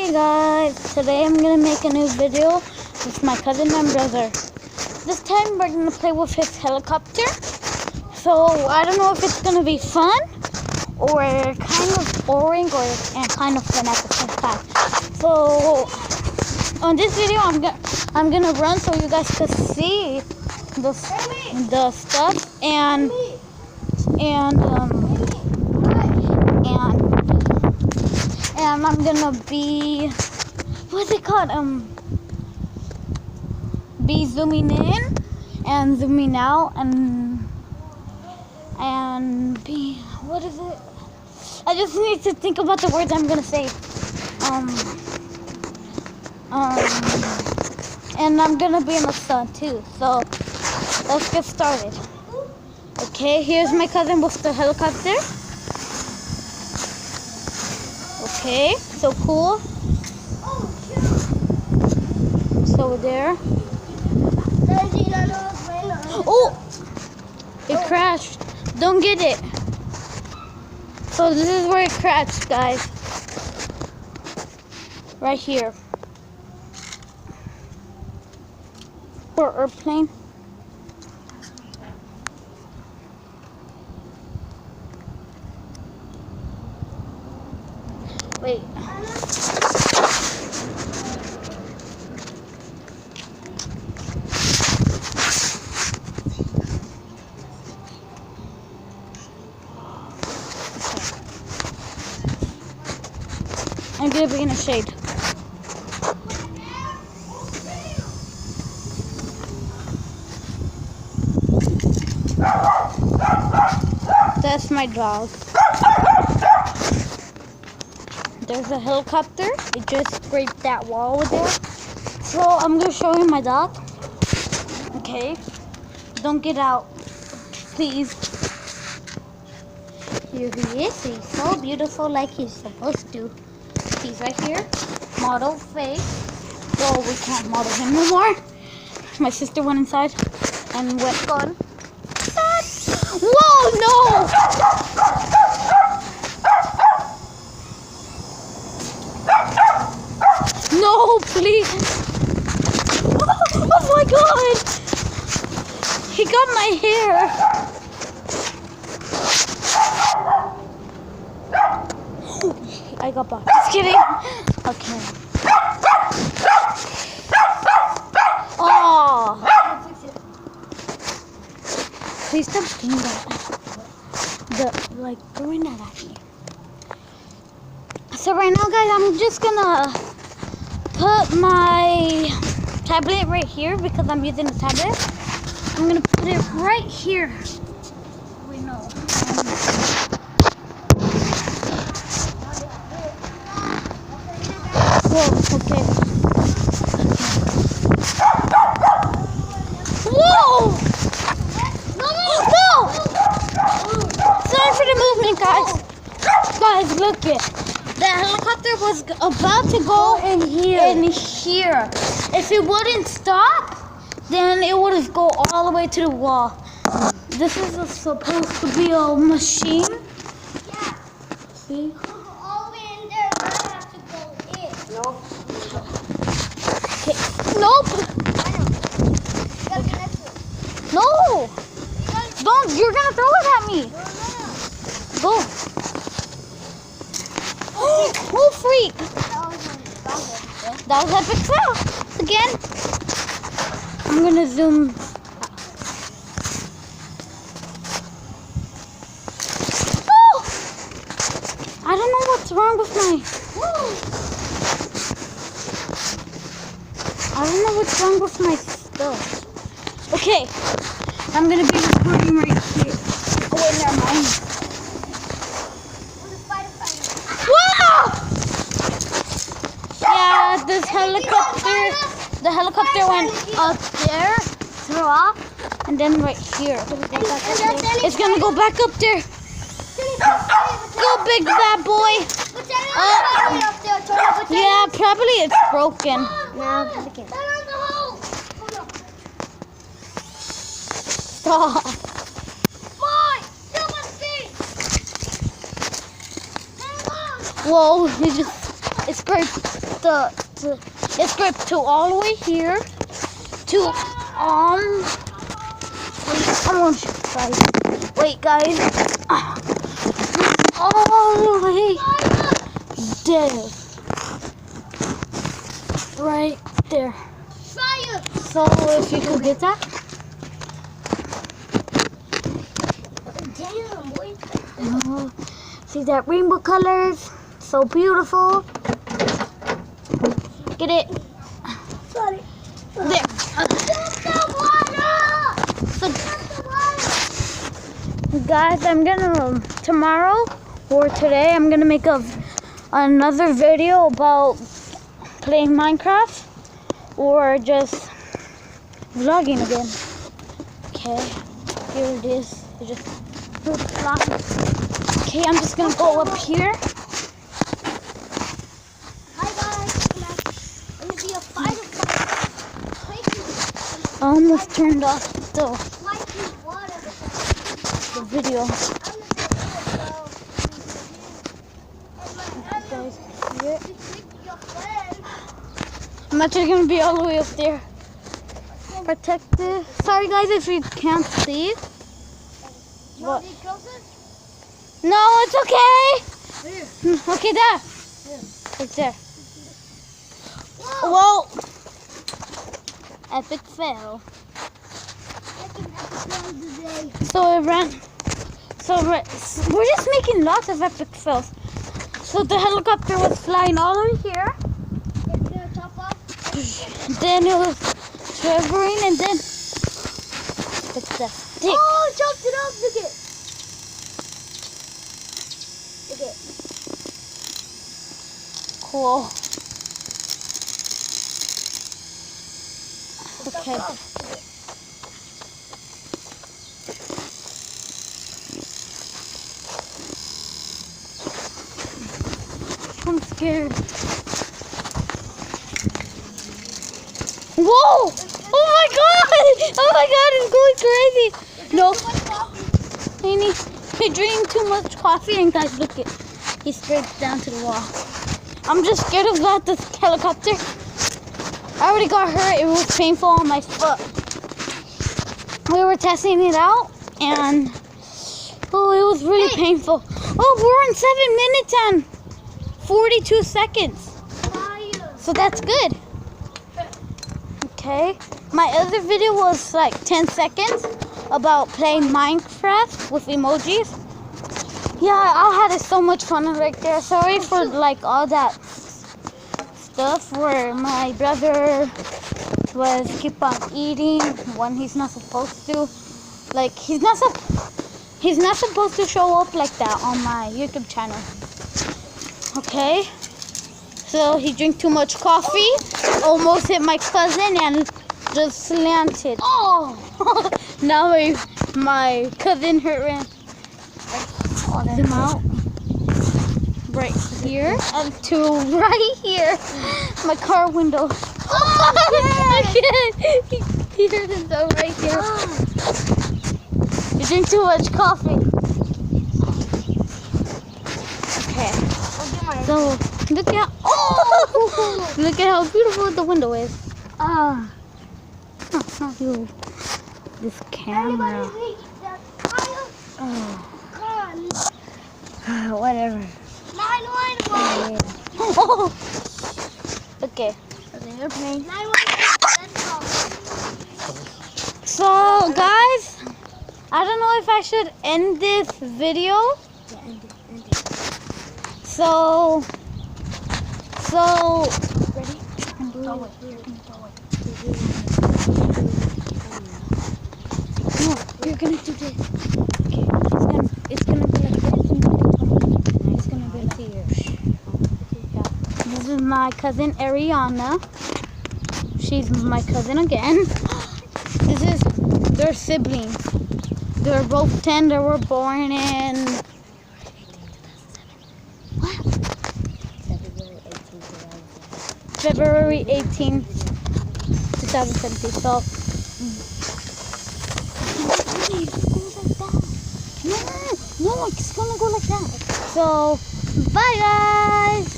Hey guys, today I'm gonna make a new video with my cousin and brother. This time we're gonna play with his helicopter. So I don't know if it's gonna be fun or kind of boring and kind of fun at the same time. So on this video I'm gonna run so you guys can see the stuff and I'm gonna be, what's it called? Be zooming in and zooming out and be, what is it? I just need to think about the words I'm gonna say. And I'm gonna be in the sun too. So let's get started. Okay, here's my cousin with the helicopter. Okay, so cool. So there. Oh, it crashed. Don't get it. So this is where it crashed, guys. Right here. For airplane. Wait. I'm gonna be in the shade. That's my dog. There's a helicopter. It just scraped that wall over there. So I'm gonna show you my dog. Okay. Don't get out, please. Here he is. He's so beautiful like he's supposed to. He's right here. Model face. Well, we can't model him no more. My sister went inside and went gone. Whoa, no! No, please. Oh my God. He got my hair. I got back. Just kidding. Okay. Oh. Please stop doing that. Like throwing that at me. So right now, guys, I'm just gonna put my tablet right here because I'm using the tablet. I'm gonna put it right here. Wait, no. Whoa, okay. Whoa! No! Sorry for the movement, guys. Guys, look it. The helicopter was about to go in here. If it wouldn't stop, then it would have go all the way to the wall. This is supposed to be a machine. Yeah. See? All the way in there, I have to go in. Nope. Okay. Nope. I know. You gotta connect to it. No. Don't. You're gonna throw it at me. No. Go. Oh, freak. That was epic fail. Again. I'm gonna zoom. Oh! I don't know what's wrong with my. I don't know what's wrong with my stuff. Okay. I'm gonna be recording right here. Oh wait, never mind. Yeah, this helicopter, the helicopter went up there, threw off, and then right here. It's gonna go back up there. Go, big bad boy. Yeah, probably it's broken. No, Stop. Whoa, he just it's scraped it's scraped to all the way here to wait, come on guys. Wait guys. All the way there. Right there. Fire! So if you could get that. Damn, boy. See that rainbow colors? So beautiful. Get it? Sorry. There. The water! So The water! guys, I'm gonna tomorrow or today I'm gonna make another video about playing Minecraft or just vlogging again. Okay, here it is. It just okay, I'm just gonna go up here. Hi guys, I'm gonna be a fighter. I almost turned off the video. Guys, see it? I'm actually gonna be all the way up there. Protected. Sorry guys if you can't see. What? No, it's okay. Okay, there. It's there. Whoa. Epic fail. So it ran. So we're just making lots of epic fails. So the helicopter was flying all over here. Then it was traveling and then it's the stick. Oh, chopped it up. Look it. Look it. Cool. Okay. I'm scared. Whoa! Oh my god! Oh my god, it's going crazy! No. He drank too much coffee and guys, look it. He scraped down to the wall. I'm just scared of that, this helicopter. I already got hurt. It was painful on my foot. We were testing it out and it was really painful. Oh, we're on 7 minutes and 42 seconds. So that's good. Okay. My other video was like 10 seconds about playing Minecraft with emojis. Yeah, I had so much fun right there. Sorry for like all that stuff where my brother was keep on eating when he's not supposed to. Like he's not supposed to show up like that on my YouTube channel. Okay, so he drank too much coffee, almost hit my cousin and just slanted. Oh, now my cousin hurt him out right here and to right here, my car window. Oh, he hurt himself right here. You drink too much coffee. Okay. So look at look at how beautiful the window is. Not you. This camera. Whatever. 911. Oh. Okay. So guys, I don't know if I should end this video. So ready? No, you're gonna do this. Okay, it's gonna be like this. It's gonna be like here. Yeah. This is my cousin Ariana. She's my cousin again. They're siblings. They're both 10. They were born in February 18th, 2017. So, no, it's gonna go like that. So, bye guys.